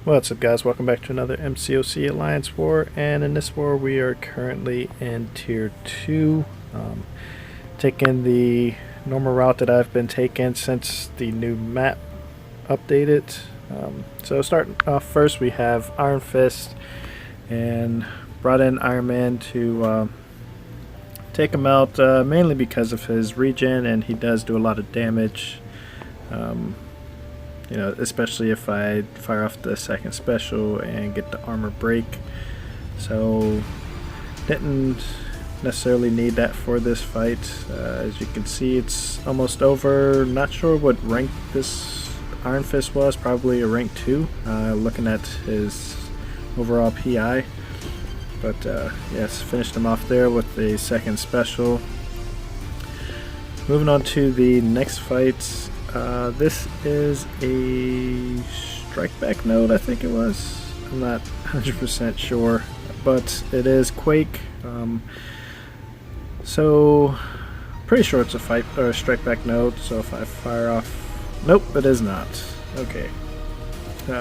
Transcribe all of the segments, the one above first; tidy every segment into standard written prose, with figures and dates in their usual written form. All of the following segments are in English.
What's up, guys? Welcome back to another MCOC Alliance War, and in this war we are currently in Tier 2, taking the normal route that I've been taking since the new map updated. So starting off first, we have Iron Fist, and brought in Iron Man to take him out, mainly because of his regen, and he does do a lot of damage. You know, especially if I fire off the second special and get the armor break. So didn't necessarily need that for this fight. As you can see, it's almost over. Not sure what rank this Iron Fist was, probably a rank 2, looking at his overall PI. But yes, finished him off there with the second special. Moving on to the next fight. This is a strike back node, I think it was. I'm not 100% sure, but it is Quake. So pretty sure it's a fight or strike back node. So if I fire off, nope, it is not. Okay,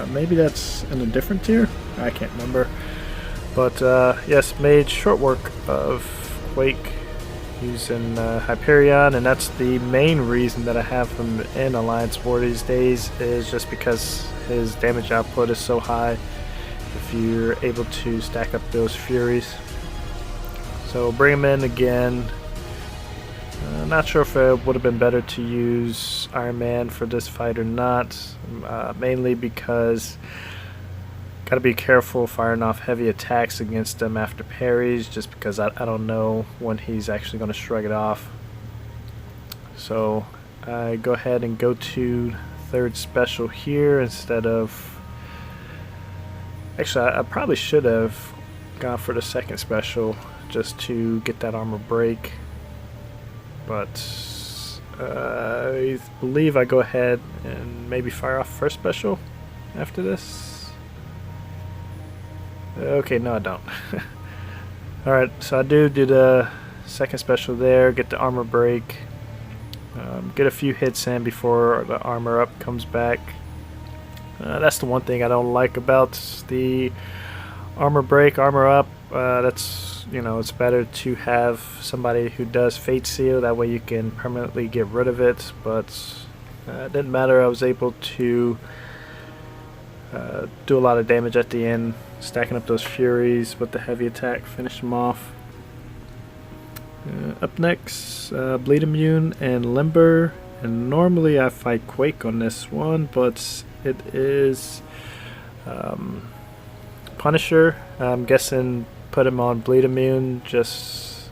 maybe that's in a different tier. I can't remember. But yes, made short work of Quake using Hyperion, and that's the main reason that I have him in Alliance War these days, is just because his damage output is so high if you're able to stack up those Furies. So bring him in again. Not sure if it would have been better to use Iron Man for this fight or not, mainly because gotta be careful firing off heavy attacks against him after parries, just because I don't know when he's actually going to shrug it off. So I go ahead and go to third special here instead of... Actually, I probably should have gone for the second special just to get that armor break. But I believe I go ahead and maybe fire off first special after this. Okay, no I don't. Alright, so I do the second special there, get the armor break, get a few hits in before the armor up comes back. That's the one thing I don't like about the armor break, armor up. That's, you know, it's better to have somebody who does Fate Seal, that way you can permanently get rid of it, but it didn't matter. I was able to do a lot of damage at the end, stacking up those Furies with the heavy attack, finish them off. Up next, Bleed Immune and Limber, and normally I fight Quake on this one, but it is Punisher. I'm guessing put him on Bleed Immune just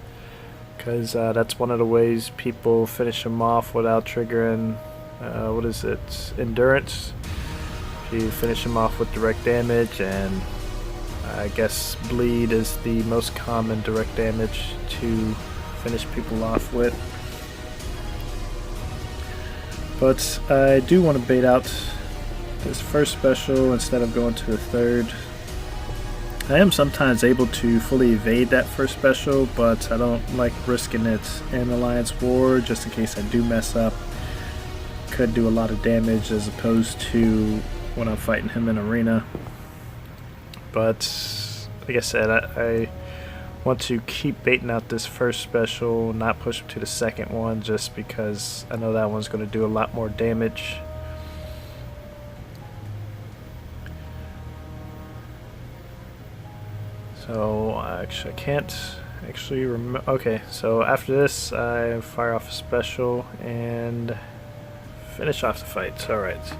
because that's one of the ways people finish him off without triggering, what is it, Endurance. You finish him off with direct damage, and I guess bleed is the most common direct damage to finish people off with. But I do want to bait out this first special instead of going to a third. I am sometimes able to fully evade that first special, but I don't like risking it in Alliance War just in case I do mess up. Could do a lot of damage as opposed to when I'm fighting him in arena. But like I said, I want to keep baiting out this first special, not push him to the second one, just because I know that one's going to do a lot more damage. So actually I can't actually remember. Okay, so after this I fire off a special and finish off the fight. Alright.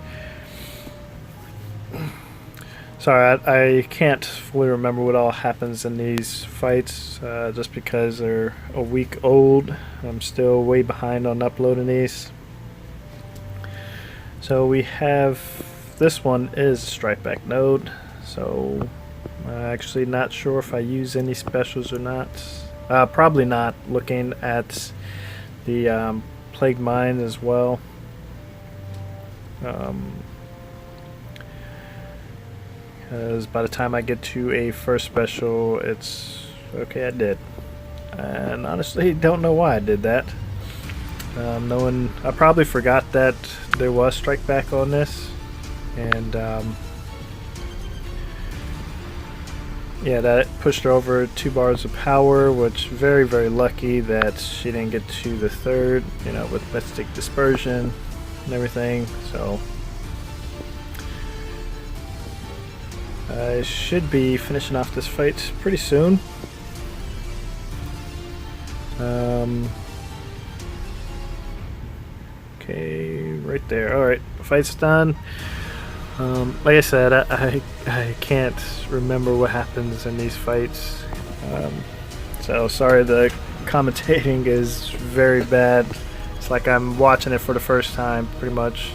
Sorry, I can't fully remember what all happens in these fights, just because they're a week old. I'm still way behind on uploading these. So we have, this one is a strike back node, so actually not sure if I use any specials or not. Probably not, looking at the Plagued Mine as well. Because by the time I get to a first special, it's okay. I did, and honestly don't know why I did that. Knowing I probably forgot that there was strike back on this, and yeah, that pushed her over 2 bars of power, which very, very lucky that she didn't get to the third, you know, with Mystic Dispersion and everything. So I should be finishing off this fight pretty soon. Okay, right there. Alright, fight's done. Like I said, I can't remember what happens in these fights. So sorry, the commentating is very bad. It's like I'm watching it for the first time, pretty much.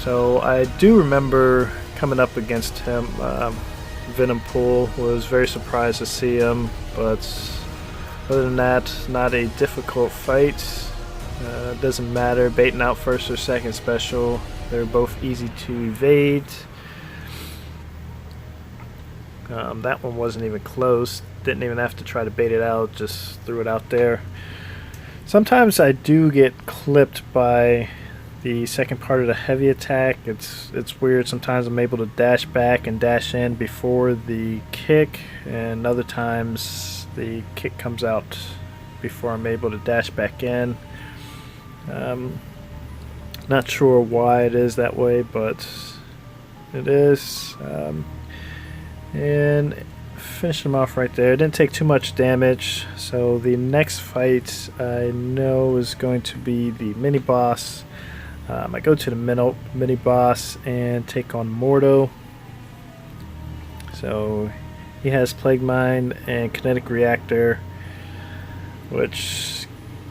So I do remember coming up against him. Venom Pool, was very surprised to see him, but other than that, not a difficult fight. Doesn't matter, baiting out first or second special. They're both easy to evade. That one wasn't even close. Didn't even have to try to bait it out, just threw it out there. Sometimes I do get clipped by the second part of the heavy attack. It's weird. Sometimes I'm able to dash back and dash in before the kick, and other times the kick comes out before I'm able to dash back in. Not sure why it is that way, but it is. And finished him off right there. Didn't take too much damage. So the next fight I know is going to be the mini boss. I go to the mini boss and take on Mordo. So he has Plague Mine and Kinetic Reactor, which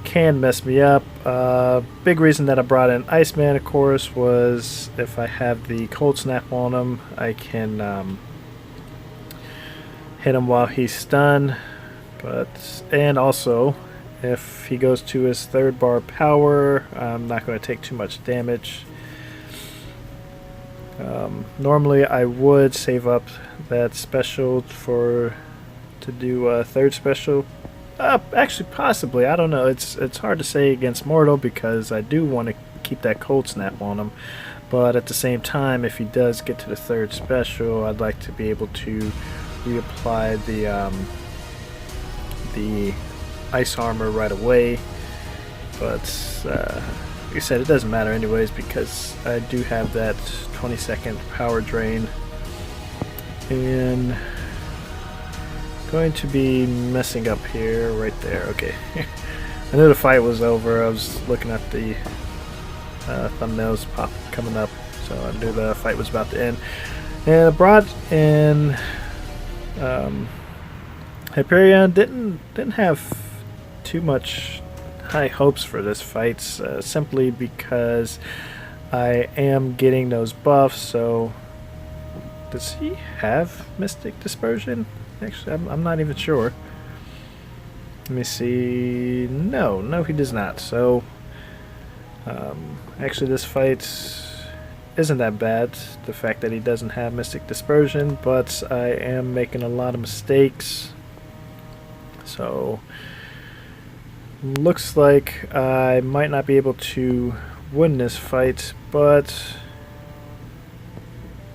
can mess me up. Big reason that I brought in Iceman, of course, was if I have the Cold Snap on him, I can hit him while he's stunned. And also, if he goes to his third bar power, I'm not going to take too much damage. Normally I would save up that special to do a third special. Actually, possibly. I don't know. It's hard to say against Mortal because I do want to keep that Cold Snap on him. But at the same time, if he does get to the third special, I'd like to be able to reapply the ice armor right away. But like I said, it doesn't matter anyways because I do have that 20-second power drain. And going to be messing up here, right there. Okay. I knew the fight was over. I was looking at the thumbnails coming up, so I knew the fight was about to end. And I brought in Hyperion. Didn't have too much high hopes for this fight, simply because I am getting those buffs. So does he have Mystic Dispersion? Actually, I'm not even sure. Let me see. No, he does not. So, actually, this fight isn't that bad. The fact that he doesn't have Mystic Dispersion, but I am making a lot of mistakes. So, looks like I might not be able to win this fight, but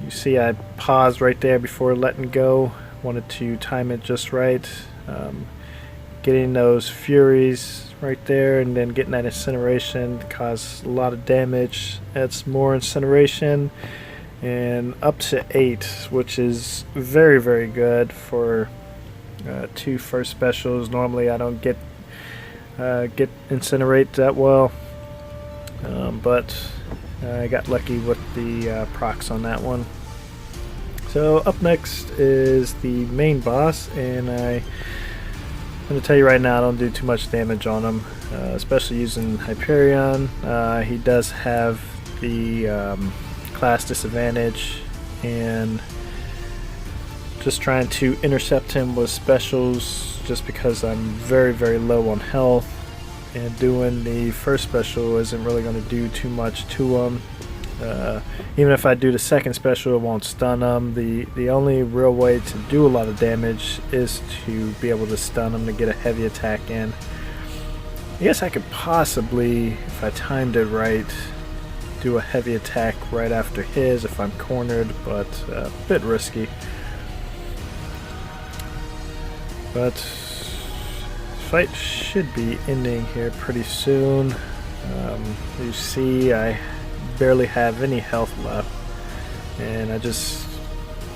you see, I paused right there before letting go. Wanted to time it just right. Getting those furies right there and then getting that incineration caused a lot of damage. That's more incineration and up to 8, which is very, very good for 2 first specials. Normally I don't get incinerate that well, but I got lucky with the procs on that one. So up next is the main boss, and I'm going to tell you right now I don't do too much damage on him, especially using Hyperion. He does have the class disadvantage, and just trying to intercept him with specials just because I'm very, very low on health, and doing the first special isn't really going to do too much to him. Even if I do the second special, it won't stun them. The only real way to do a lot of damage is to be able to stun them to get a heavy attack in. I guess I could possibly, if I timed it right, do a heavy attack right after his if I'm cornered, but a bit risky. But fight should be ending here pretty soon. You see, I barely have any health left, and I just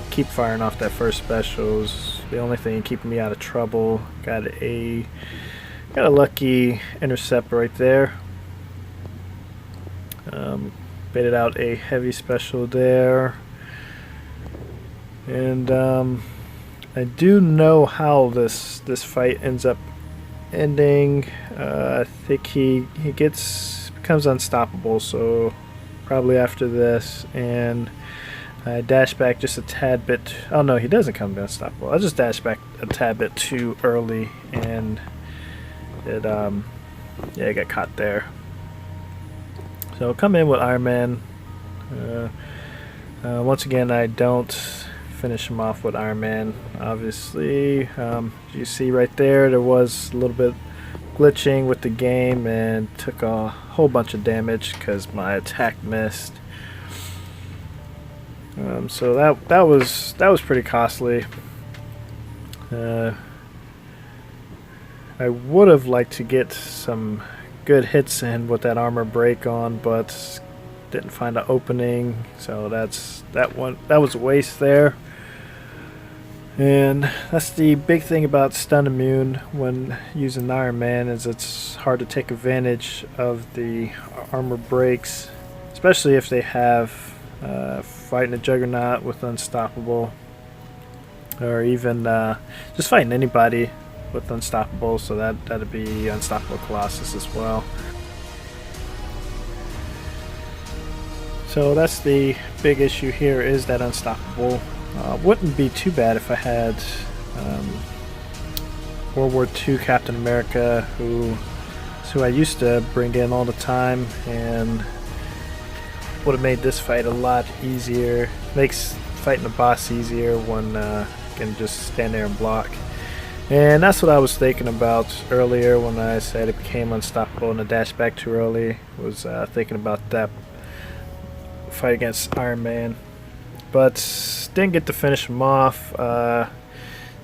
keep firing off that first special. It's the only thing keeping me out of trouble. Got a lucky intercept right there. Baited out a heavy special there, and I do know how this fight ends up ending. I think he becomes unstoppable, so probably after this, and I dash back just a tad bit. Oh no, he doesn't come unstoppable. I just dash back a tad bit too early, and it yeah, I got caught there. So come in with Iron Man. Once again, I don't finish him off with Iron Man, obviously. You see right there was a little bit glitching with the game and took a whole bunch of damage because my attack missed. So that was pretty costly. I would have liked to get some good hits in with that armor break on, but didn't find an opening, so that was a waste there. And that's the big thing about stun immune when using Iron Man, is it's hard to take advantage of the armor breaks, especially if they have fighting a Juggernaut with Unstoppable, or even just fighting anybody with Unstoppable, so that'd be Unstoppable Colossus as well. So that's the big issue here, is that Unstoppable. Wouldn't be too bad if I had World War II Captain America, who I used to bring in all the time, and would have made this fight a lot easier. Makes fighting a boss easier when you can just stand there and block. And that's what I was thinking about earlier when I said it became unstoppable and I dashed back too early. Was thinking about that fight against Iron Man, but didn't get to finish him off.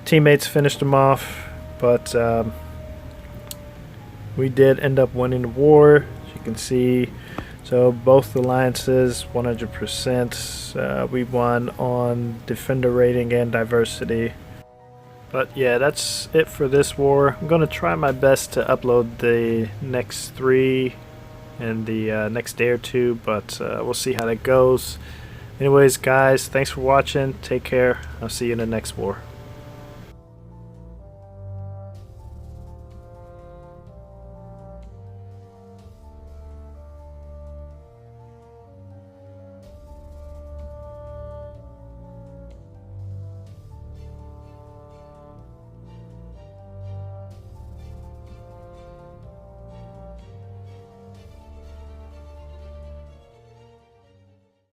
Teammates finished him off, but we did end up winning the war, as you can see. So both alliances 100%. We won on defender rating and diversity. But yeah, that's it for this war. I'm going to try my best to upload the next 3 in the next day or 2, but we'll see how that goes. Anyways, guys, thanks for watching. Take care. I'll see you in the next war.